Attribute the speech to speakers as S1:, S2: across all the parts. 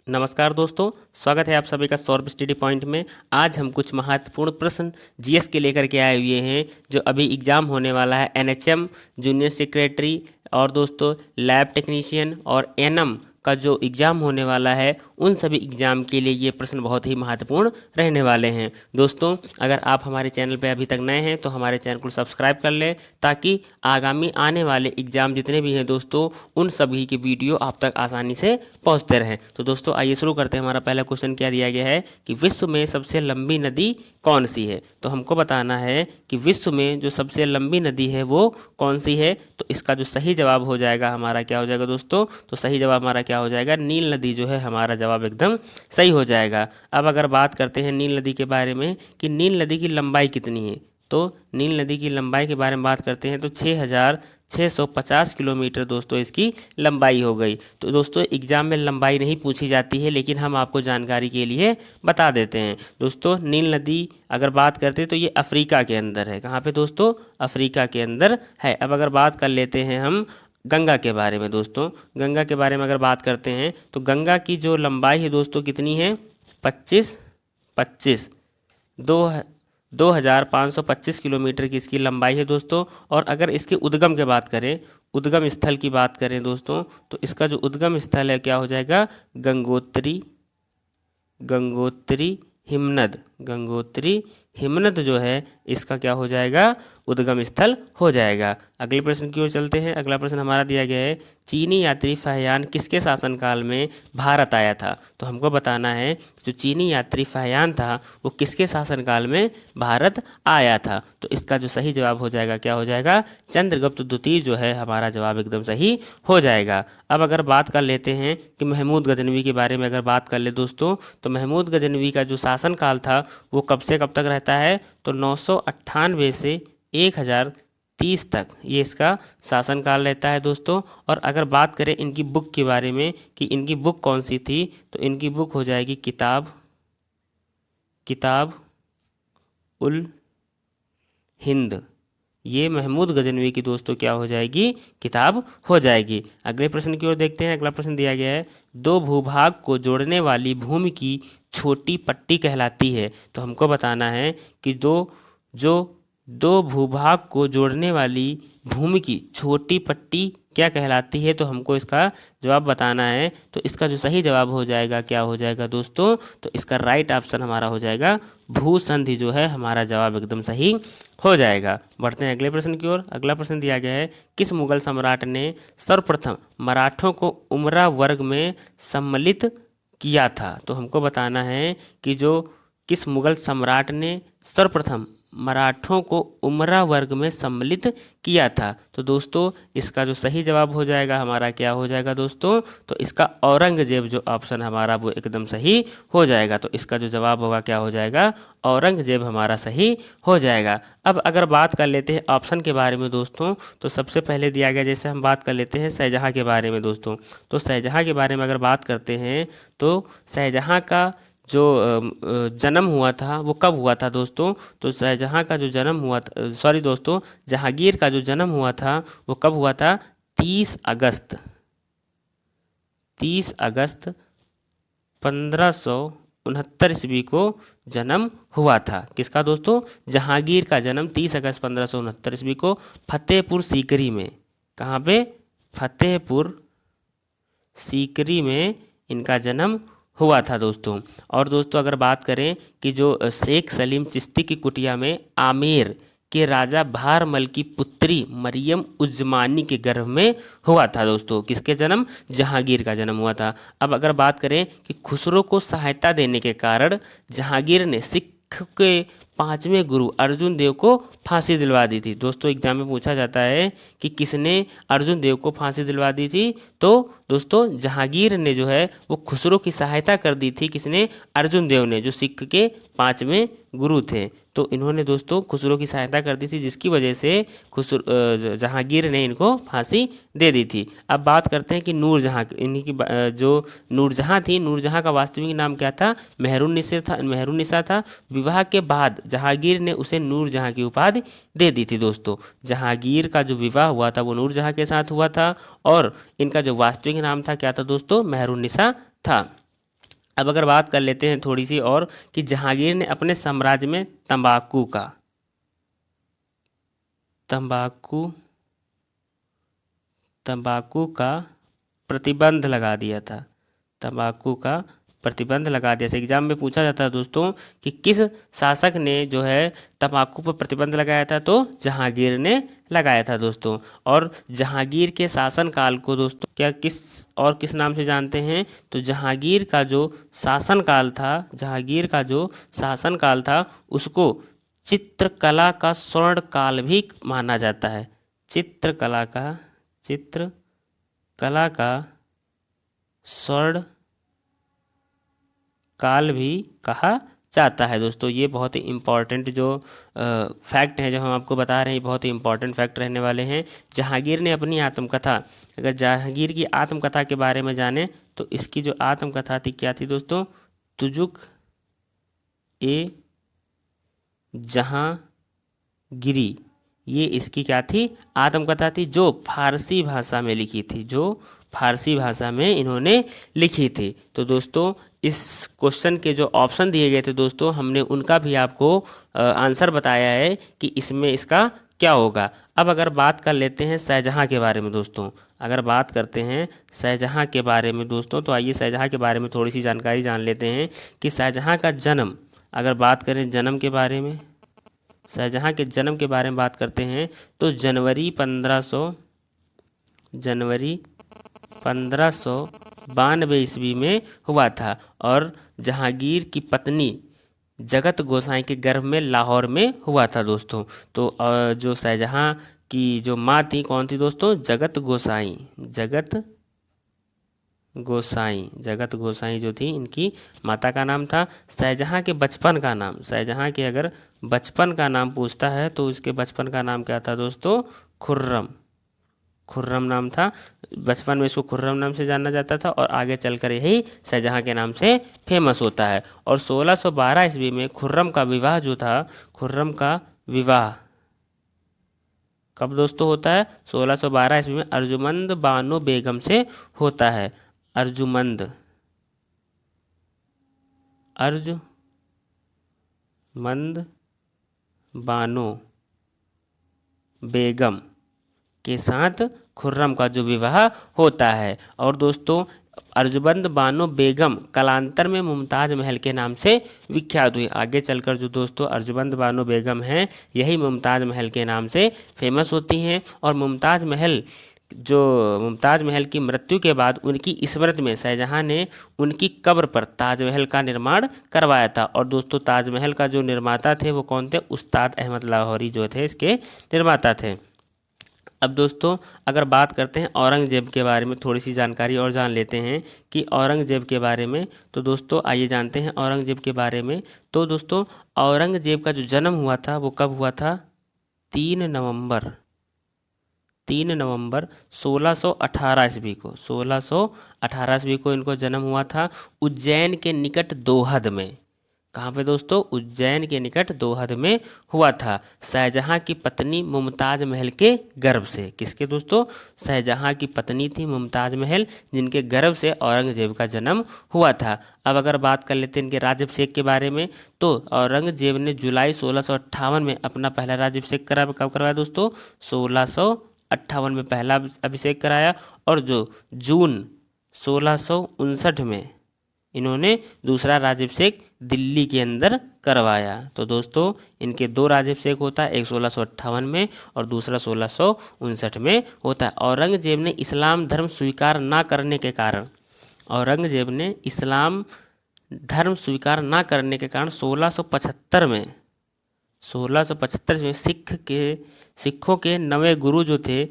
S1: नमस्कार दोस्तों, स्वागत है आप सभी का सौरभ स्टडी पॉइंट में। आज हम कुछ महत्वपूर्ण प्रश्न जीएस के लेकर के आए हुए हैं जो अभी एग्ज़ाम होने वाला है एनएचएम, जूनियर सेक्रेटरी और दोस्तों लैब टेक्नीशियन और एनएम का जो एग्ज़ाम होने वाला है उन सभी एग्ज़ाम के लिए ये प्रश्न बहुत ही महत्वपूर्ण रहने वाले हैं। दोस्तों, अगर आप हमारे चैनल पर अभी तक नए हैं तो हमारे चैनल को सब्सक्राइब कर लें ताकि आगामी आने वाले एग्ज़ाम जितने भी हैं दोस्तों उन सभी की वीडियो आप तक आसानी से पहुंचते रहें। तो दोस्तों आइए शुरू करते हैं। हमारा पहला क्वेश्चन क्या दिया गया है कि विश्व में सबसे लंबी नदी कौन सी है। तो हमको बताना है कि विश्व में जो सबसे लंबी नदी है वो कौन सी है। तो इसका जो सही जवाब हो जाएगा हमारा क्या हो जाएगा दोस्तों, तो सही जवाब हमारा क्या हो जाएगा, नील नदी जो है हमारा जवाब एकदम सही हो जाएगा। अब अगर बात करते हैं नील नदी के बारे में कि नील नदी की लंबाई कितनी है, तो नील नदी की लंबाई के बारे में बात करते हैं तो 6,650 किलोमीटर दोस्तों इसकी लंबाई हो गई। तो दोस्तों एग्जाम में लंबाई नहीं पूछी जाती है लेकिन हम आपको जानकारी के लिए बता देते हैं। दोस्तों नील नदी अगर बात करते हैं तो ये अफ्रीका के अंदर है। कहाँ पे दोस्तों, अफ्रीका के अंदर है। अब अगर बात कर लेते हैं हम गंगा के बारे में। दोस्तों गंगा के बारे में अगर बात करते हैं तो गंगा की जो लंबाई है दोस्तों कितनी है, 2,525 किलोमीटर की इसकी लंबाई है दोस्तों। और अगर इसके उद्गम की बात करें, उद्गम स्थल की बात करें दोस्तों, तो इसका जो उद्गम स्थल है क्या हो जाएगा, गंगोत्री हिमनद जो है इसका क्या हो जाएगा, उद्गम स्थल हो जाएगा। अगले प्रश्न की ओर चलते हैं। अगला प्रश्न हमारा दिया गया है चीनी यात्री फाहियान किसके शासनकाल में भारत आया था। तो हमको बताना है जो चीनी यात्री फाहियान था वो किसके शासनकाल में भारत आया था। तो इसका जो सही जवाब हो जाएगा क्या हो जाएगा, चंद्रगुप्त द्वितीय जो है हमारा जवाब एकदम सही हो जाएगा। अब अगर बात कर लेते हैं कि महमूद गजनवी के बारे में अगर बात कर ले दोस्तों, तो महमूद गजनवी का जो शासनकाल था वो कब से कब तक रहता है, तो 998 से 1030 तक ये इसका शासनकाल रहता है दोस्तों। और अगर बात करें इनकी बुक के बारे में कि इनकी बुक कौन सी थी, तो इनकी बुक हो जाएगी किताब उल हिंद। ये महमूद गजनवी की दोस्तों क्या हो जाएगी, किताब हो जाएगी। अगले प्रश्न की ओर देखते हैं। अगला प्रश्न दिया गया है दो भूभाग को जोड़ने वाली भूमि की छोटी पट्टी कहलाती है। तो हमको बताना है कि दो भूभाग को जोड़ने वाली भूमि की छोटी पट्टी क्या कहलाती है। तो हमको इसका जवाब बताना है। तो इसका जो सही जवाब हो जाएगा क्या हो जाएगा दोस्तों, तो इसका राइट ऑप्शन हमारा हो जाएगा भूसंधि जो है हमारा जवाब एकदम सही हो जाएगा। बढ़ते हैं अगले प्रश्न की ओर। अगला प्रश्न दिया गया है किस मुगल सम्राट ने सर्वप्रथम मराठों को उमरा वर्ग में सम्मिलित किया था। तो हमको बताना है कि जो किस मुगल सम्राट ने सर्वप्रथम मराठों को उमरा वर्ग में सम्मिलित किया था। तो दोस्तों इसका जो सही जवाब हो जाएगा हमारा क्या हो जाएगा दोस्तों, तो इसका औरंगजेब जो ऑप्शन हमारा वो एकदम सही हो जाएगा। तो इसका जो जवाब होगा क्या हो जाएगा, औरंगजेब हमारा सही हो जाएगा। अब अगर बात कर लेते हैं ऑप्शन के बारे में दोस्तों, तो सबसे पहले दिया गया जैसे हम बात कर लेते हैं शाहजहाँ के बारे में दोस्तों। तो शाहजहाँ के बारे में अगर बात करते हैं तो शाहजहाँ का जो जन्म हुआ था वो कब हुआ था दोस्तों, तो शाहजहाँ का जो जन्म हुआ था, सॉरी दोस्तों, जहांगीर का जो जन्म हुआ था वो कब हुआ था, 30 अगस्त 1569 ईस्वी को जन्म हुआ था। किसका दोस्तों, जहांगीर का जन्म 30 अगस्त 1569 ईस्वी को फतेहपुर सीकरी में, कहाँ पे, फतेहपुर सीकरी में इनका जन्म हुआ था दोस्तों। और दोस्तों अगर बात करें कि जो शेख सलीम चिश्ती की कुटिया में आमेर के राजा भारमल की पुत्री मरियम उज़्ज़मानी के गर्भ में हुआ था दोस्तों। किसके जन्म, जहांगीर का जन्म हुआ था। अब अगर बात करें कि खुसरो को सहायता देने के कारण जहांगीर ने सिख के 5वें गुरु अर्जुन देव को फांसी दिलवा दी थी। दोस्तों एग्जाम में पूछा जाता है कि किसने अर्जुन देव को फांसी दिलवा दी थी, तो दोस्तों जहांगीर ने जो है वो खुसरो की सहायता कर दी थी। किसने, अर्जुन देव ने, जो सिख के 5वें गुरु थे। तो इन्होंने दोस्तों खुसरो की सहायता कर दी थी जिसकी वजह से जहांगीर ने इनको फांसी दे दी थी। अब बात करते हैं कि नूरजहाँ, इन्हीं की जो नूरजहाँ थी, नूरजहाँ का वास्तविक नाम क्या था, मेहरुन्निसा था। विवाह के बाद जहांगीर ने उसे नूरजहाँ की उपाधि दे दी थी दोस्तों। जहांगीर का जो विवाह हुआ था वो नूरजहाँ के साथ हुआ था और इनका जो वास्तविक नाम था क्या था दोस्तों, मेहरुन्निसा था। अब अगर बात कर लेते हैं थोड़ी सी और कि जहांगीर ने अपने साम्राज्य में तंबाकू का प्रतिबंध लगा दिया था। तंबाकू का प्रतिबंध लगा दिया। एग्जाम में पूछा जाता है दोस्तों कि किस शासक ने जो है तंबाकू पर प्रतिबंध लगाया था, तो जहांगीर ने लगाया था दोस्तों। और जहांगीर के शासनकाल को दोस्तों किस नाम से जानते हैं, तो जहांगीर का जो शासनकाल था उसको चित्रकला का स्वर्ण काल भी माना जाता है। चित्रकला का स्वर्ण काल भी कहा जाता है दोस्तों। ये बहुत ही इम्पॉर्टेंट जो फैक्ट है जो हम आपको बता रहे हैं, बहुत ही इम्पॉर्टेंट फैक्ट रहने वाले हैं। जहांगीर ने अपनी आत्मकथा, अगर जहांगीर की आत्मकथा के बारे में जाने तो इसकी जो आत्मकथा थी क्या थी दोस्तों, तुजुक ए जहांगीरी, ये इसकी क्या थी, आत्मकथा थी, जो फारसी भाषा में लिखी थी, इन्होंने लिखी थी। तो दोस्तों इस क्वेश्चन के जो ऑप्शन दिए गए थे दोस्तों, हमने उनका भी आपको आंसर बताया है कि इसमें इसका क्या होगा। अब अगर बात कर लेते हैं शाहजहाँ के बारे में दोस्तों, तो आइए शाहजहाँ के बारे में थोड़ी सी जानकारी जान लेते हैं कि शाहजहाँ का जन्म, अगर बात करें जन्म के बारे में, शाहजहाँ के जन्म के बारे में बात करते हैं तो जनवरी 1592 ईस्वी में हुआ था। और जहांगीर की पत्नी जगत गोसाई के गर्भ में लाहौर में हुआ था दोस्तों। तो जो शाहजहाँ की जो माँ थी कौन थी दोस्तों, जगत गोसाई जो थी, इनकी माता का नाम था। शाहजहाँ के बचपन का नाम, शाहजहाँ के अगर बचपन का नाम पूछता है तो इसके बचपन का नाम क्या था दोस्तों, खुर्रम नाम था। बचपन में इसको खुर्रम नाम से जाना जाता था और आगे चलकर यही शाहजहाँ के नाम से फेमस होता है। और 1612 ईस्वी में खुर्रम का विवाह कब दोस्तों होता है, 1612 ईस्वी में अर्जुमंद बानो बेगम से होता है। अर्जुमंद बानो बेगम के साथ खुर्रम का जो विवाह होता है। और दोस्तों अर्जुमंद बानो बेगम कालांतर में मुमताज़ महल के नाम से विख्यात हुई। आगे चलकर जो दोस्तों अर्जुमंद बानो बेगम हैं, यही मुमताज़ महल के नाम से फेमस होती हैं। और मुमताज़ महल की मृत्यु के बाद उनकी स्मृति में शाहजहाँ ने उनकी कब्र पर ताजमहल का निर्माण करवाया था। और दोस्तों ताजमहल का जो निर्माता थे वो कौन थे, उस्ताद अहमद लाहौरी जो थे इसके निर्माता थे। अब दोस्तों अगर बात करते हैं औरंगजेब के बारे में, थोड़ी सी जानकारी और जान लेते हैं कि औरंगजेब के बारे में। तो दोस्तों आइए जानते हैं औरंगजेब के बारे में। तो दोस्तों औरंगजेब का जो जन्म हुआ था वो कब हुआ था, 3 नवंबर 1618 ईस्वी को, 1618 ईस्वी को इनको जन्म हुआ था। उज्जैन के निकट दोहद में, कहाँ पे दोस्तों, उज्जैन के निकट दोहद में हुआ था। शाहजहाँ की पत्नी मुमताज़ महल के गर्भ से, किसके दोस्तों, शाहजहाँ की पत्नी थी मुमताज़ महल, जिनके गर्भ से औरंगजेब का जन्म हुआ था। अब अगर बात कर लेते हैं इनके राज्याभिषेक के बारे में, तो औरंगजेब ने जुलाई 1658 में अपना पहला राज्याभिषेक कब करवाया दोस्तों, 1658 में पहला अभिषेक कराया। और जो जून 1659 में इन्होंने दूसरा राज्याभिषेक दिल्ली के अंदर करवाया। तो दोस्तों इनके 2 राज्याभिषेक होता है, एक 1658 में और दूसरा 1659 में होता है। औरंगजेब ने इस्लाम धर्म स्वीकार ना करने के कारण 1675 में सिखों के नवे गुरु जो थे,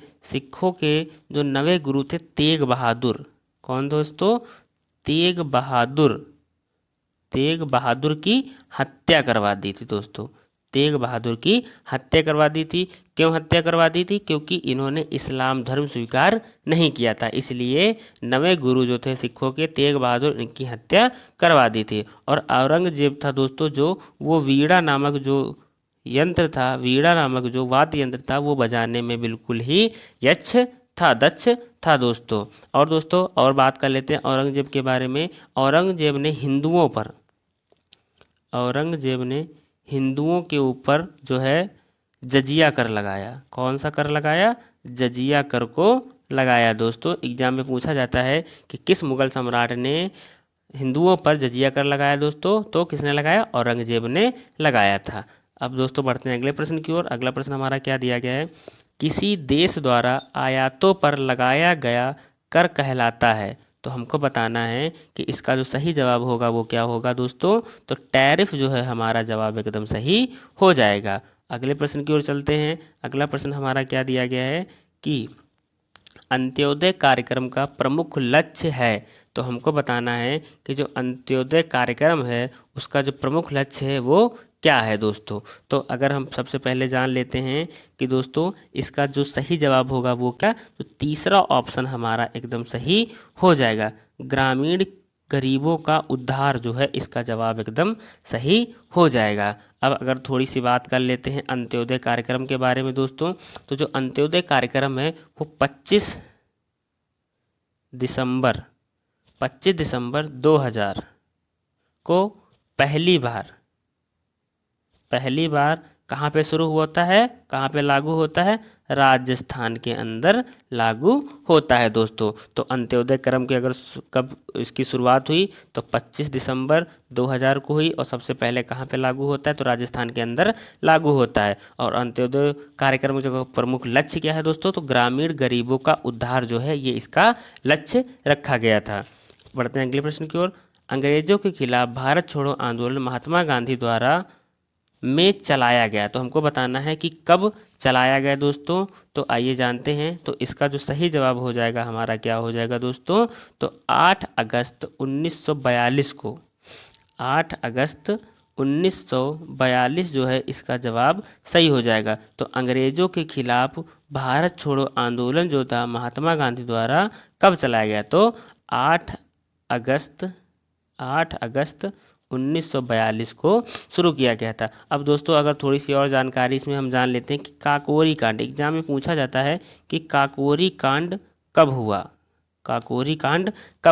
S1: तेग बहादुर, कौन दोस्तों, तेग बहादुर की हत्या करवा दी थी दोस्तों। तेग बहादुर की हत्या करवा दी थी। क्यों हत्या करवा दी थी, क्योंकि इन्होंने इस्लाम धर्म स्वीकार नहीं किया था, इसलिए नवे गुरु जो थे सिखों के, तेग बहादुर, इनकी हत्या करवा दी थी। और औरंगजेब था दोस्तों जो वो वीणा नामक जो वाद्य यंत्र था, वो बजाने में बिल्कुल ही यक्ष था, दक्ष था दोस्तों। और दोस्तों और बात कर लेते हैं औरंगजेब के बारे में। औरंगजेब ने हिंदुओं के ऊपर जो है जजिया कर लगाया। कौन सा कर लगाया? जजिया कर को लगाया दोस्तों। एग्जाम में पूछा जाता है कि किस मुगल सम्राट ने हिंदुओं पर जजिया कर लगाया दोस्तों, तो किसने लगाया? औरंगजेब ने लगाया था। अब दोस्तों बढ़ते हैं अगले प्रश्न की ओर। अगला प्रश्न हमारा क्या दिया गया है? किसी देश द्वारा आयातों पर लगाया गया कर कहलाता है। तो हमको बताना है कि इसका जो सही जवाब होगा वो क्या होगा दोस्तों? तो टैरिफ जो है हमारा जवाब एकदम सही हो जाएगा। अगले प्रश्न की ओर चलते हैं। अगला प्रश्न हमारा क्या दिया गया है कि अंत्योदय कार्यक्रम का प्रमुख लक्ष्य है। तो हमको बताना है कि जो अंत्योदय कार्यक्रम है उसका जो प्रमुख लक्ष्य है वो क्या है दोस्तों। तो अगर हम सबसे पहले जान लेते हैं कि दोस्तों इसका जो सही जवाब होगा वो क्या, तो तीसरा ऑप्शन हमारा एकदम सही हो जाएगा। ग्रामीण गरीबों का उद्धार जो है इसका जवाब एकदम सही हो जाएगा। अब अगर थोड़ी सी बात कर लेते हैं अंत्योदय कार्यक्रम के बारे में दोस्तों, तो जो अंत्योदय कार्यक्रम है वो 25 दिसंबर 2000 को पहली बार कहाँ पे शुरू होता है, कहाँ पे लागू होता है? राजस्थान के अंदर लागू होता है दोस्तों। तो अंत्योदय क्रम की अगर कब इसकी शुरुआत हुई तो 25 दिसंबर 2000 को हुई, और सबसे पहले कहाँ पे लागू होता है? तो राजस्थान के अंदर लागू होता है। और अंत्योदय कार्यक्रम का प्रमुख लक्ष्य क्या है दोस्तों? तो ग्रामीण गरीबों का उद्धार जो है ये इसका लक्ष्य रखा गया था। बढ़ते हैं अगले प्रश्न की ओर। अंग्रेजों के खिलाफ भारत छोड़ो आंदोलन महात्मा गांधी द्वारा में चलाया गया। तो हमको बताना है कि कब चलाया गया दोस्तों। तो आइए जानते हैं। तो इसका जो सही जवाब हो जाएगा हमारा क्या हो जाएगा दोस्तों? तो 8 अगस्त 1942 को, 8 अगस्त 1942 जो है इसका जवाब सही हो जाएगा। तो अंग्रेजों के खिलाफ भारत छोड़ो आंदोलन जो था महात्मा गांधी द्वारा कब चलाया गया? तो 8 अगस्त 1942 को शुरू किया गया था। अब दोस्तों अगर थोड़ी सी और जानकारी इसमें हम जान लेते हैं कि काकोरी कांड, एग्जाम में पूछा जाता है कि काकोरी कांड कब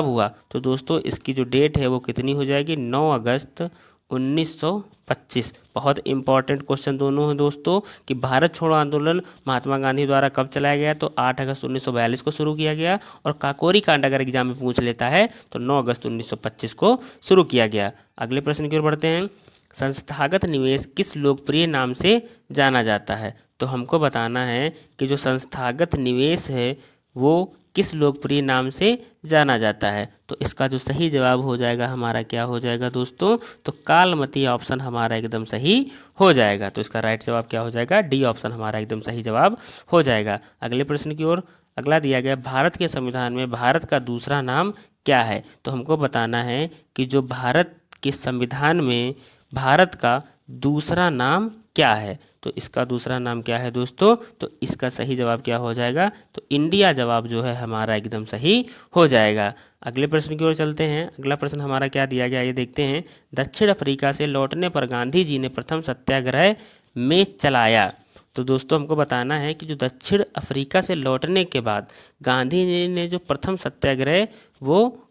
S1: हुआ, तो दोस्तों इसकी जो डेट है वो कितनी हो जाएगी? 9 अगस्त 1925। बहुत इंपॉर्टेंट क्वेश्चन दोनों हैं दोस्तों कि भारत छोड़ो आंदोलन महात्मा गांधी द्वारा कब चलाया गया? तो 8 अगस्त 1942 को शुरू किया गया, और काकोरी कांड अगर एग्जाम में पूछ लेता है तो 9 अगस्त 1925 को शुरू किया गया। अगले प्रश्न की ओर बढ़ते हैं। संस्थागत निवेश किस लोकप्रिय नाम से जाना जाता है? तो हमको बताना है कि जो संस्थागत निवेश है वो किस लोकप्रिय नाम से जाना जाता है। तो इसका जो सही जवाब हो जाएगा हमारा क्या हो जाएगा दोस्तों? तो कालमती ऑप्शन हमारा एकदम सही हो जाएगा। तो इसका राइट जवाब क्या हो जाएगा? डी ऑप्शन हमारा एकदम सही जवाब हो जाएगा। अगले प्रश्न की ओर। अगला दिया गया भारत के संविधान में भारत का दूसरा नाम क्या है? तो हमको बताना है कि जो भारत के संविधान में भारत का दूसरा नाम क्या है। तो इसका दूसरा नाम क्या है दोस्तों? तो इसका सही जवाब क्या हो जाएगा? तो इंडिया जवाब जो है हमारा एकदम सही हो जाएगा। अगले प्रश्न की ओर चलते हैं। अगला प्रश्न हमारा क्या दिया गया ये देखते हैं। दक्षिण अफ्रीका से लौटने पर गांधी जी ने प्रथम सत्याग्रह में चलाया। तो दोस्तों हमको बताना है कि जो दक्षिण अफ्रीका से लौटने के बाद गांधी जी ने जो प्रथम सत्याग्रह वो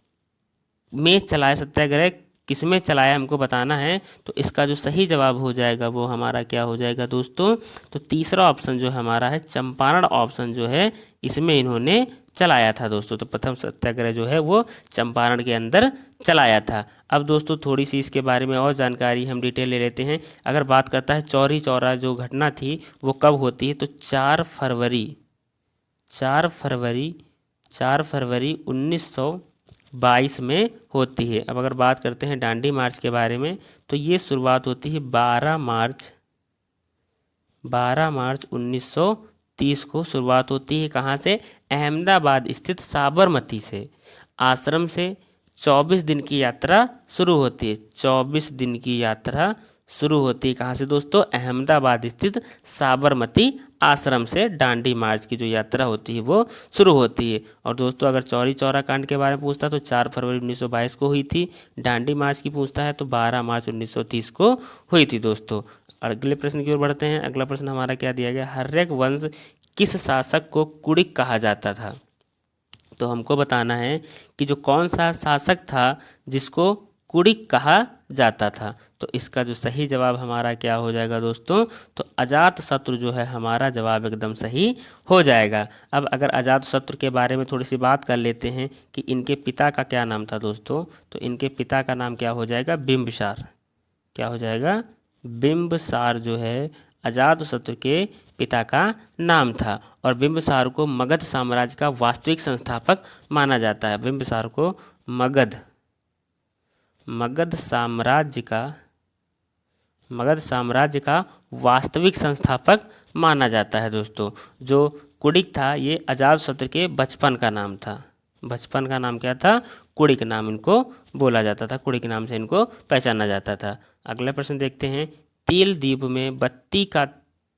S1: में चलाया, सत्याग्रह किसमें चलाया हमको बताना है। तो इसका जो सही जवाब हो जाएगा वो हमारा क्या हो जाएगा दोस्तों? तो तीसरा ऑप्शन जो हमारा है चंपारण ऑप्शन जो है इसमें इन्होंने चलाया था दोस्तों। तो प्रथम सत्याग्रह जो है वो चंपारण के अंदर चलाया था। अब दोस्तों थोड़ी सी इसके बारे में और जानकारी हम डिटेल ले लेते हैं। अगर बात करता है चौरी चौरा जो घटना थी वो कब होती है? तो 4 फरवरी 1922 में होती है। अब अगर बात करते हैं डांडी मार्च के बारे में तो ये शुरुआत होती है 12 मार्च 1930 को शुरुआत होती है। कहाँ से? अहमदाबाद स्थित साबरमती से आश्रम से 24 दिन की यात्रा शुरू होती है। 24 दिन की यात्रा शुरू होती है कहाँ से दोस्तों? अहमदाबाद स्थित साबरमती आश्रम से डांडी मार्च की जो यात्रा होती है वो शुरू होती है। और दोस्तों अगर चौरी चौरा कांड के बारे में पूछता है तो 4 फरवरी 1922 को हुई थी। डांडी मार्च की पूछता है तो 12 मार्च 1930 को हुई थी दोस्तों। अगले प्रश्न की ओर बढ़ते हैं। अगला प्रश्न हमारा क्या दिया गया? हर्यक वंश किस शासक को कुड़िक कहा जाता था? तो हमको बताना है कि जो कौन सा शासक था जिसको कुड़िक कहा जाता था। तो इसका जो सही जवाब हमारा क्या हो जाएगा दोस्तों? तो अजातशत्रु जो है हमारा जवाब एकदम सही हो जाएगा। अब अगर अजातशत्रु के बारे में थोड़ी सी बात कर लेते हैं कि इनके पिता का क्या नाम था दोस्तों, तो इनके पिता का नाम क्या हो जाएगा? बिंबिसार। क्या हो जाएगा? बिंबिसार जो है अजातशत्रु के पिता का नाम था। और बिंबिसार को मगध साम्राज्य का वास्तविक संस्थापक माना जाता है। बिंबिसार को मगध साम्राज्य का वास्तविक संस्थापक माना जाता है दोस्तों। जो कुड़िक था ये अजातशत्रु के बचपन का नाम था। बचपन का नाम क्या था? कुड़िक नाम इनको बोला जाता था, कुड़िक नाम से इनको पहचाना जाता था। अगला प्रश्न देखते हैं, तेल दीप में बत्ती का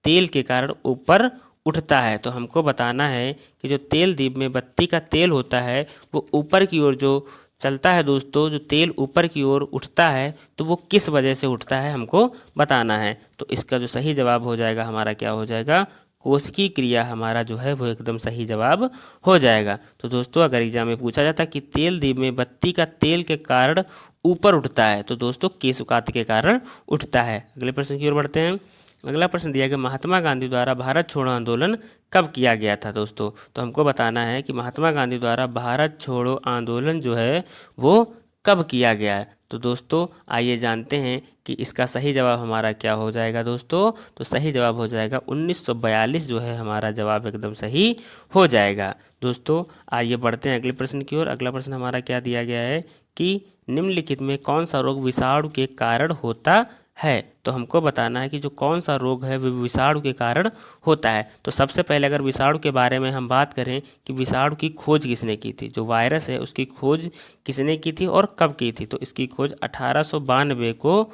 S1: तेल के कारण ऊपर उठता है। तो हमको बताना है कि जो तेल दीप में बत्ती का तेल होता है वो ऊपर की ओर जो चलता है दोस्तों, जो तेल ऊपर की ओर उठता है तो वो किस वजह से उठता है हमको बताना है। तो इसका जो सही जवाब हो जाएगा हमारा क्या हो जाएगा? कोशिकीय क्रिया हमारा जो है वो एकदम सही जवाब हो जाएगा। तो दोस्तों अगर एग्जाम में पूछा जाता कि तेल दीप में बत्ती का तेल के कारण ऊपर उठता है तो दोस्तों केशुकात के कारण उठता है। अगले प्रश्न की ओर बढ़ते हैं। अगला प्रश्न दिया गया, महात्मा गांधी द्वारा भारत छोड़ो आंदोलन कब किया गया था दोस्तों? तो हमको बताना है कि महात्मा गांधी द्वारा भारत छोड़ो आंदोलन जो है वो कब किया गया है। तो दोस्तों आइए जानते हैं कि इसका सही जवाब हमारा क्या हो जाएगा दोस्तों? तो सही जवाब हो जाएगा 1942 जो है हमारा जवाब एकदम सही हो जाएगा। दोस्तों आइए बढ़ते हैं अगले प्रश्न की ओर। अगला प्रश्न हमारा क्या दिया गया है कि निम्नलिखित में कौन सा रोग विषाणु के कारण होता है? तो हमको बताना है कि जो कौन सा रोग है वो विषाणु के कारण होता है। तो सबसे पहले अगर विषाणु के बारे में हम बात करें कि विषाणु की खोज किसने की थी, जो वायरस है उसकी खोज किसने की थी और कब की थी? तो इसकी खोज 1892 को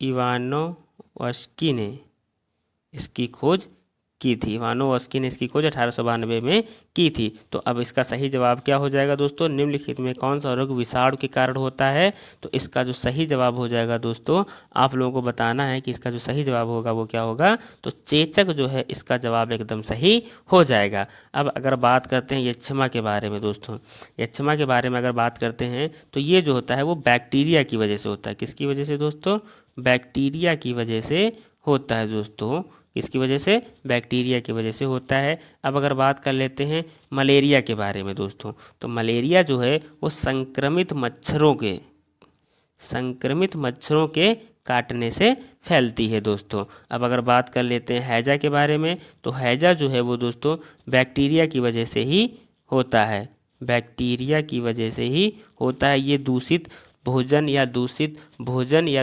S1: इवानोवस्की ने इसकी खोज की थी। इवानोवस्की ने इसकी खोज 1892 में की थी। तो अब इसका सही जवाब क्या हो जाएगा दोस्तों? निम्नलिखित में कौन सा रोग विषाणु के कारण होता है? तो इसका जो सही जवाब हो जाएगा दोस्तों, आप लोगों को बताना है कि इसका जो सही जवाब होगा वो क्या होगा? तो चेचक जो है इसका जवाब एकदम सही हो जाएगा। अब अगर बात करते हैं यक्ष्मा के बारे में दोस्तों, यक्ष्मा के बारे में अगर बात करते हैं तो ये जो होता है वो बैक्टीरिया की वजह से होता है। किसकी वजह से दोस्तों? बैक्टीरिया की वजह से होता है दोस्तों। किसकी वजह से? बैक्टीरिया की वजह से होता है। अब अगर बात कर लेते हैं मलेरिया के बारे में दोस्तों, तो मलेरिया जो है वो संक्रमित मच्छरों के काटने से फैलती है दोस्तों। अब अगर बात कर लेते हैं हैजा के बारे में, तो हैजा जो है वो दोस्तों बैक्टीरिया की वजह से ही होता है। बैक्टीरिया की वजह से ही होता है। ये दूषित भोजन या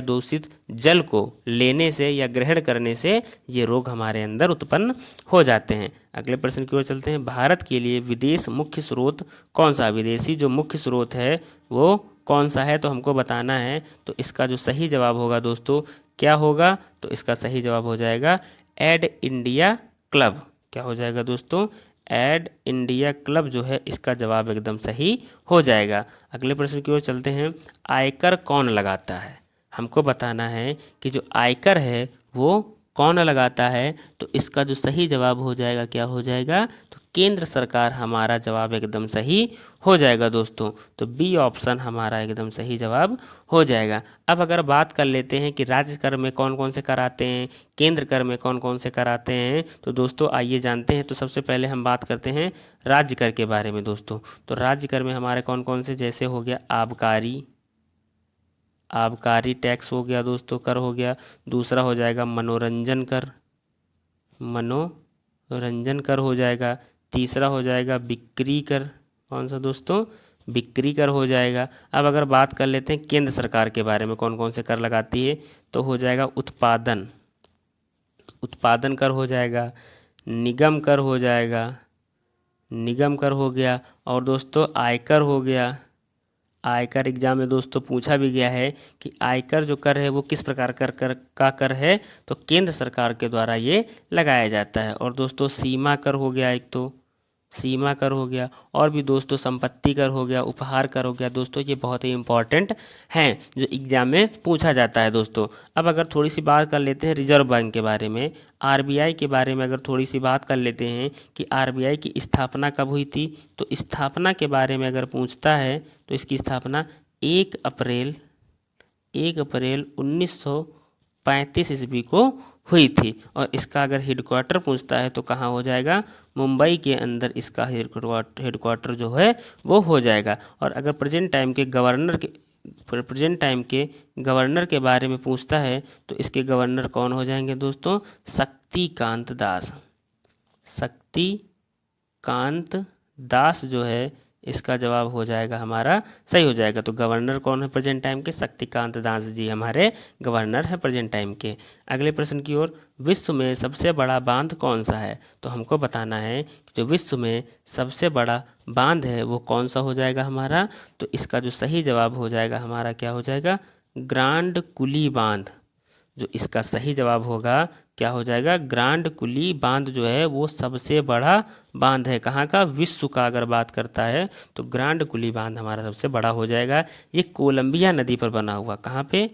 S1: दूषित जल को लेने से या ग्रहण करने से ये रोग हमारे अंदर उत्पन्न हो जाते हैं। अगले प्रश्न की ओर चलते हैं। भारत के लिए विदेश मुख्य स्रोत कौन सा? विदेशी जो मुख्य स्रोत है वो कौन सा है? तो हमको बताना है। तो इसका जो सही जवाब होगा दोस्तों क्या होगा? तो इसका सही जवाब हो जाएगा एड इंडिया क्लब। क्या हो जाएगा दोस्तों? एड इंडिया क्लब जो है इसका जवाब एकदम सही हो जाएगा। अगले प्रश्न की ओर चलते हैं। आयकर कौन लगाता है? हमको बताना है कि जो आयकर है वो कौन लगाता है? तो इसका जो सही जवाब हो जाएगा क्या हो जाएगा? तो केंद्र सरकार हमारा जवाब एकदम सही हो जाएगा दोस्तों। तो बी ऑप्शन हमारा एकदम सही जवाब हो जाएगा। अब अगर बात कर लेते हैं कि राज्य कर में कौन कौन से कर आते हैं, केंद्र कर में कौन कौन से कर आते हैं, तो दोस्तों आइए जानते हैं। तो सबसे पहले हम बात करते हैं राज्य कर के बारे में दोस्तों। तो राज्य कर में हमारे कौन कौन से, जैसे हो गया आबकारी टैक्स हो गया दोस्तों, कर हो गया। दूसरा हो जाएगा मनोरंजन कर हो जाएगा। तीसरा हो जाएगा बिक्री कर। कौन सा दोस्तों? बिक्री कर हो जाएगा। अब अगर बात कर लेते हैं केंद्र सरकार के बारे में कौन कौन से कर लगाती है, तो हो जाएगा उत्पादन कर हो जाएगा, निगम कर हो गया, और दोस्तों आयकर हो गया। आयकर एग्जाम में दोस्तों पूछा भी गया है कि आयकर जो कर है वो किस प्रकार कर है, तो केंद्र सरकार के द्वारा ये लगाया जाता है। और दोस्तों सीमा कर हो गया एक, तो सीमा कर हो गया, और भी दोस्तों संपत्ति कर हो गया, उपहार कर हो गया। दोस्तों ये बहुत ही इंपॉर्टेंट हैं जो एग्जाम में पूछा जाता है दोस्तों। अब अगर थोड़ी सी बात कर लेते हैं रिजर्व बैंक के बारे में, आरबीआई के बारे में अगर थोड़ी सी बात कर लेते हैं कि आरबीआई की स्थापना कब हुई थी, तो स्थापना के बारे में अगर पूछता है तो इसकी स्थापना 1 अप्रैल 1935 ईस्वी को हुई थी। और इसका अगर हेडक्वार्टर पूछता है तो कहाँ हो जाएगा, मुंबई के अंदर इसका हेडक्वार्टर जो है वो हो जाएगा। और अगर प्रेजेंट टाइम के गवर्नर के बारे में पूछता है तो इसके गवर्नर कौन हो जाएंगे दोस्तों, शक्तिकांत दास। शक्तिकांत दास जो है इसका जवाब हो जाएगा हमारा सही हो जाएगा। तो गवर्नर कौन है प्रेजेंट टाइम के, शक्तिकांत दास जी हमारे गवर्नर है प्रेजेंट टाइम के। अगले प्रश्न की ओर, विश्व में सबसे बड़ा बांध कौन सा है, तो हमको बताना है कि जो विश्व में सबसे बड़ा बांध है वो कौन सा हो जाएगा हमारा। तो इसका जो सही जवाब हो जाएगा हमारा क्या हो जाएगा, ग्रांड कुली बांध। जो इसका सही जवाब होगा क्या हो जाएगा, ग्रांड कुली बांध जो है वो सबसे बड़ा बांध है। कहाँ का, विश्व का अगर बात करता है तो ग्रांड कुली बांध हमारा सबसे बड़ा हो जाएगा। ये कोलंबिया नदी पर बना हुआ, कहाँ पे,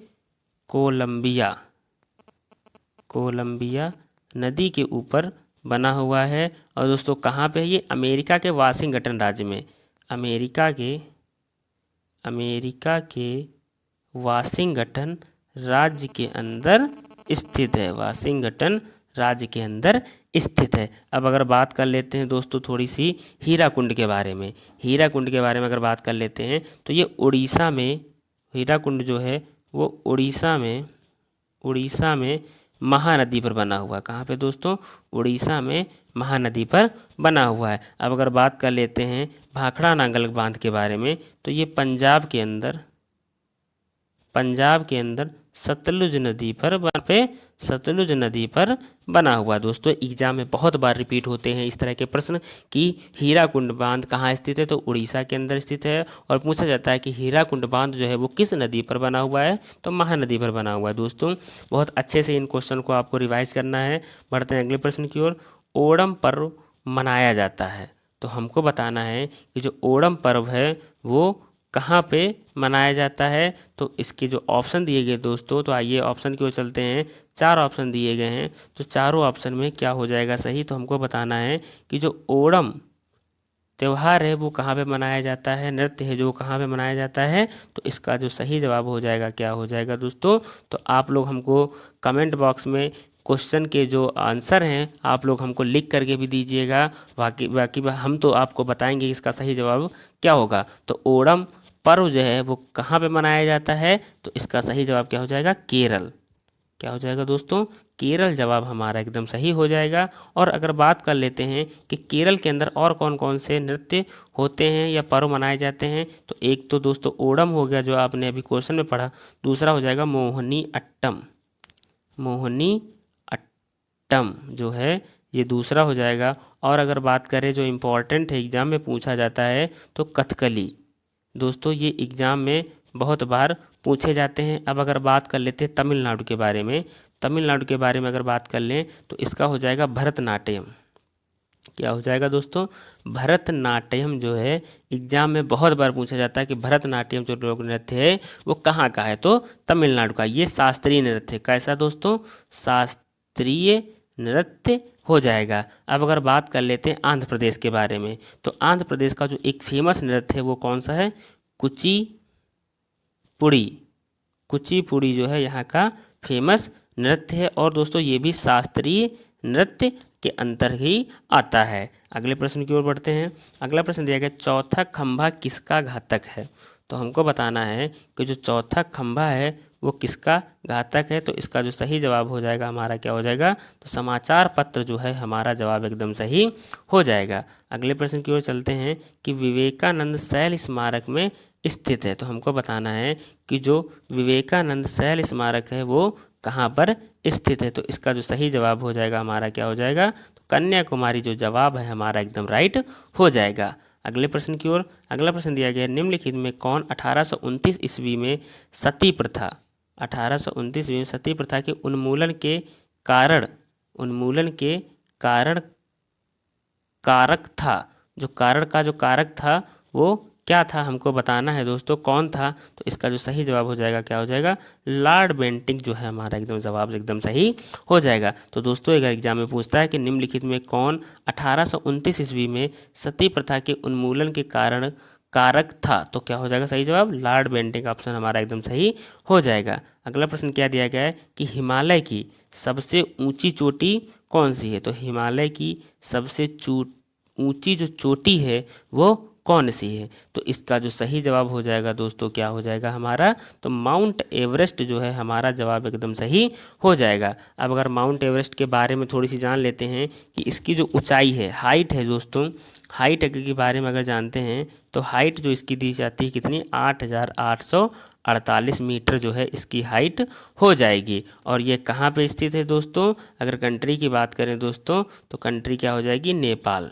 S1: कोलंबिया नदी के ऊपर बना हुआ है। और दोस्तों कहाँ पे है ये, अमेरिका के वाशिंगटन राज्य में, अमेरिका के वाशिंगटन राज्य के अंदर स्थित है, वाशिंगटन राज्य के अंदर स्थित है। अब अगर बात कर लेते हैं दोस्तों थोड़ी सी हीराकुंड के बारे में, हीराकुंड के बारे में अगर बात कर लेते हैं तो ये उड़ीसा में, हीराकुंड जो है वो उड़ीसा में महानदी पर बना हुआ है। कहाँ पे दोस्तों, उड़ीसा में महानदी पर बना हुआ है। अब अगर बात कर लेते हैं भाखड़ा नांगल बांध के बारे में तो ये पंजाब के अंदर सतलुज नदी पर बना हुआ। दोस्तों एग्जाम में बहुत बार रिपीट होते हैं इस तरह के प्रश्न कि हीराकुंड बांध कहाँ स्थित है, तो उड़ीसा के अंदर स्थित है। और पूछा जाता है कि हीराकुंड बांध जो है वो किस नदी पर बना हुआ है, तो महानदी पर बना हुआ है। दोस्तों बहुत अच्छे से इन क्वेश्चन को आपको रिवाइज करना है। बढ़ते हैं अगले प्रश्न की ओर, ओणम पर्व मनाया जाता है, तो हमको बताना है कि जो ओणम पर्व है वो कहाँ पे मनाया जाता है। तो इसके जो ऑप्शन दिए गए दोस्तों, तो आइए ऑप्शन की ओर चलते हैं। 4 ऑप्शन दिए गए हैं, तो चारों ऑप्शन में क्या हो जाएगा सही, तो हमको बताना है कि जो ओणम त्यौहार है वो कहाँ पे मनाया जाता है, नृत्य है जो कहाँ पे मनाया जाता है। तो इसका जो सही जवाब हो जाएगा क्या हो जाएगा दोस्तों, तो आप लोग हमको कमेंट बॉक्स में क्वेश्चन के जो आंसर हैं आप लोग हमको लिख करके भी दीजिएगा। बाकी हम तो आपको बताएंगे इसका सही जवाब क्या होगा। तो ओणम पर्व जो है वो कहाँ पे मनाया जाता है, तो इसका सही जवाब क्या हो जाएगा, केरल। क्या हो जाएगा दोस्तों, केरल जवाब हमारा एकदम सही हो जाएगा। और अगर बात कर लेते हैं कि केरल के अंदर और कौन कौन से नृत्य होते हैं या पर्व मनाए जाते हैं, तो एक तो दोस्तों ओणम हो गया जो आपने अभी क्वेश्चन में पढ़ा, दूसरा हो जाएगा मोहिनी अट्टम जो है ये दूसरा हो जाएगा। और अगर बात करें जो इम्पोर्टेंट है एग्जाम में पूछा जाता है तो कथकली। दोस्तों ये एग्ज़ाम में बहुत बार पूछे जाते हैं। अब अगर बात कर लेते हैं तमिलनाडु के बारे में, अगर बात कर लें तो इसका हो जाएगा भरतनाट्यम। क्या हो जाएगा दोस्तों, भरतनाट्यम जो है एग्जाम में बहुत बार पूछा जाता है कि भरतनाट्यम जो लोक नृत्य है वो कहाँ का है, तो तमिलनाडु का। ये शास्त्रीय नृत्य, कैसा दोस्तों, शास्त्रीय नृत्य हो जाएगा। अब अगर बात कर लेते हैं आंध्र प्रदेश के बारे में, तो आंध्र प्रदेश का जो एक फेमस नृत्य है वो कौन सा है, कुचिपुड़ी जो है यहाँ का फेमस नृत्य है। और दोस्तों ये भी शास्त्रीय नृत्य के अंतर ही आता है। अगले प्रश्न की ओर बढ़ते हैं। अगला प्रश्न दिया गया, चौथा खंभा किसका घातक है, तो हमको बताना है कि जो चौथा खंभा है वो किसका घातक है। तो इसका जो सही जवाब हो जाएगा हमारा क्या हो जाएगा, तो समाचार पत्र जो है हमारा जवाब एकदम सही हो जाएगा। अगले प्रश्न की ओर चलते हैं कि विवेकानंद शैल स्मारक में स्थित है, तो हमको बताना है कि जो विवेकानंद शैल स्मारक है वो कहाँ पर स्थित है। तो इसका जो सही जवाब हो जाएगा हमारा क्या हो जाएगा, तो कन्याकुमारी जो जवाब है हमारा एकदम राइट हो जाएगा। अगले प्रश्न की ओर, अगला प्रश्न दिया गया, निम्नलिखित में कौन 1829 ईस्वी में सती प्रथा, 1829 ईस्वी में सती प्रथा के उन्मूलन के कारक था। जो कारण का जो कारक था वो क्या था, हमको बताना है दोस्तों, कौन था। तो इसका जो सही जवाब हो जाएगा क्या हो जाएगा, लॉर्ड बेंटिक जो है हमारा एकदम जवाब एकदम सही हो जाएगा। तो दोस्तों अगर एग्जाम में पूछता है कि निम्नलिखित में कौन 1829 ईस्वी में सती प्रथा के उन्मूलन के कारण कारक था, तो क्या हो जाएगा सही जवाब, लॉर्ड बेंटिक ऑप्शन हमारा एकदम सही हो जाएगा। अगला प्रश्न क्या दिया गया है कि हिमालय की सबसे ऊंची चोटी कौन सी है। तो हिमालय की सबसे ऊंची जो चोटी है वो कौन सी है। तो इसका जो सही जवाब हो जाएगा दोस्तों क्या हो जाएगा हमारा, तो माउंट एवरेस्ट जो है हमारा जवाब एकदम सही हो जाएगा। अब अगर माउंट एवरेस्ट के बारे में थोड़ी सी जान लेते हैं कि इसकी जो ऊंचाई है, हाइट है दोस्तों, हाइट के बारे में अगर जानते हैं तो हाइट जो इसकी दी जाती है कितनी, 8,848 मीटर जो है इसकी हाइट हो जाएगी। और ये कहाँ पे स्थित है दोस्तों, अगर कंट्री की बात करें दोस्तों तो कंट्री क्या हो जाएगी, नेपाल,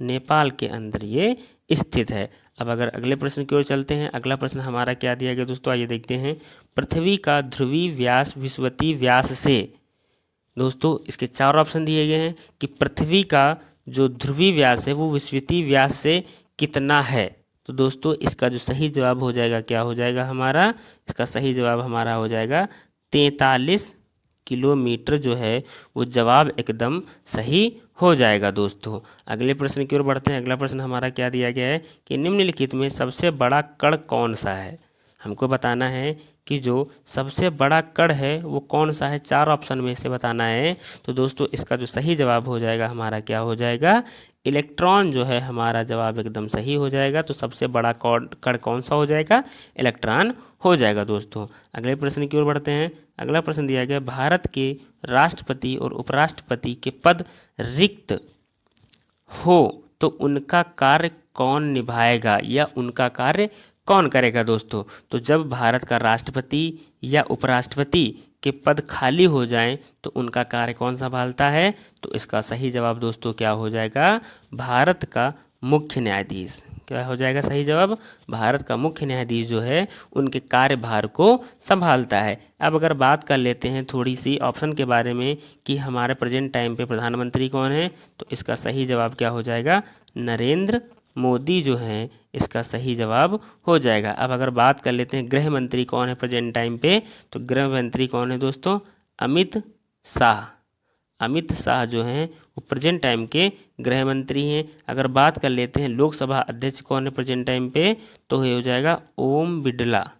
S1: नेपाल के अंदर ये स्थित है। अब अगर अगले प्रश्न की ओर चलते हैं, अगला प्रश्न हमारा क्या दिया गया दोस्तों, आइए देखते हैं। पृथ्वी का ध्रुवीय व्यास विषुवतीय व्यास से, दोस्तों इसके 4 ऑप्शन दिए गए हैं कि पृथ्वी का जो ध्रुवीय व्यास है वो विषुवतीय व्यास से कितना है। तो दोस्तों इसका जो सही जवाब हो जाएगा क्या हो जाएगा हमारा, इसका सही जवाब हमारा हो जाएगा 43 किलोमीटर जो है वो जवाब एकदम सही हो जाएगा दोस्तों। अगले प्रश्न की ओर बढ़ते हैं। अगला प्रश्न हमारा क्या दिया गया है कि निम्नलिखित में सबसे बड़ा कण कौन सा है। हमको बताना है कि जो सबसे बड़ा कण है वो कौन सा है, 4 ऑप्शन में से बताना है। तो दोस्तों इसका जो सही जवाब हो जाएगा हमारा क्या हो जाएगा, इलेक्ट्रॉन जो है हमारा जवाब एकदम सही हो जाएगा। तो सबसे बड़ा कण कौन सा हो जाएगा, इलेक्ट्रॉन हो जाएगा दोस्तों। अगले प्रश्न की ओर बढ़ते हैं। अगला प्रश्न दिया गया, भारत के राष्ट्रपति और उपराष्ट्रपति के पद रिक्त हो तो उनका कार्य कौन निभाएगा या उनका कार्य कौन करेगा दोस्तों। तो जब भारत का राष्ट्रपति या उपराष्ट्रपति के पद खाली हो जाएं तो उनका कार्य कौन संभालता है। तो इसका सही जवाब दोस्तों क्या हो जाएगा, भारत का मुख्य न्यायाधीश। क्या हो जाएगा सही जवाब, भारत का मुख्य न्यायाधीश जो है उनके कार्यभार को संभालता है। अब अगर बात कर लेते हैं थोड़ी सी ऑप्शन के बारे में कि हमारे प्रेजेंट टाइम पे प्रधानमंत्री कौन है, तो इसका सही जवाब क्या हो जाएगा, नरेंद्र मोदी जो हैं इसका सही जवाब हो जाएगा। अब अगर बात कर लेते हैं गृह मंत्री कौन है प्रेजेंट टाइम पे, तो गृह मंत्री कौन है दोस्तों, अमित शाह। अमित शाह जो हैं वो प्रेजेंट टाइम के गृह मंत्री हैं। अगर बात कर लेते हैं लोकसभा अध्यक्ष कौन है प्रेजेंट टाइम पे, तो ये हो जाएगा ओम बिरला।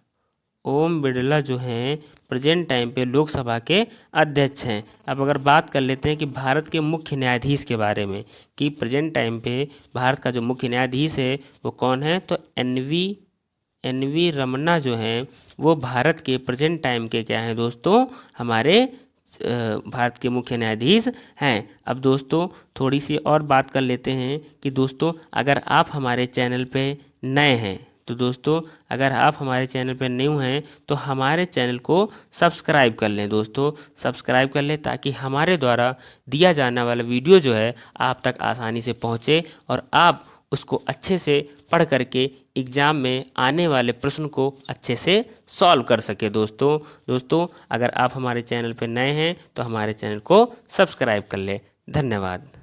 S1: ओम बिरला जो हैं प्रेजेंट टाइम पे लोकसभा के अध्यक्ष हैं। अब अगर बात कर लेते हैं कि भारत के मुख्य न्यायाधीश के बारे में कि प्रेजेंट टाइम पे भारत का जो मुख्य न्यायाधीश है वो कौन है, तो एन वी रमन्ना जो हैं वो भारत के प्रेजेंट टाइम के क्या हैं दोस्तों, हमारे भारत के मुख्य न्यायाधीश हैं। अब दोस्तों थोड़ी सी और बात कर लेते हैं कि दोस्तों अगर आप हमारे चैनल पे नए हैं, तो दोस्तों अगर आप हमारे चैनल पर न्यू हैं तो हमारे चैनल को सब्सक्राइब कर लें दोस्तों, सब्सक्राइब कर लें ताकि हमारे द्वारा दिया जाने वाला वीडियो जो है आप तक आसानी से पहुंचे और आप उसको अच्छे से पढ़ करके एग्ज़ाम में आने वाले प्रश्न को अच्छे से सॉल्व कर सके दोस्तों अगर आप हमारे चैनल पर नए हैं तो हमारे चैनल को सब्सक्राइब कर लें। धन्यवाद।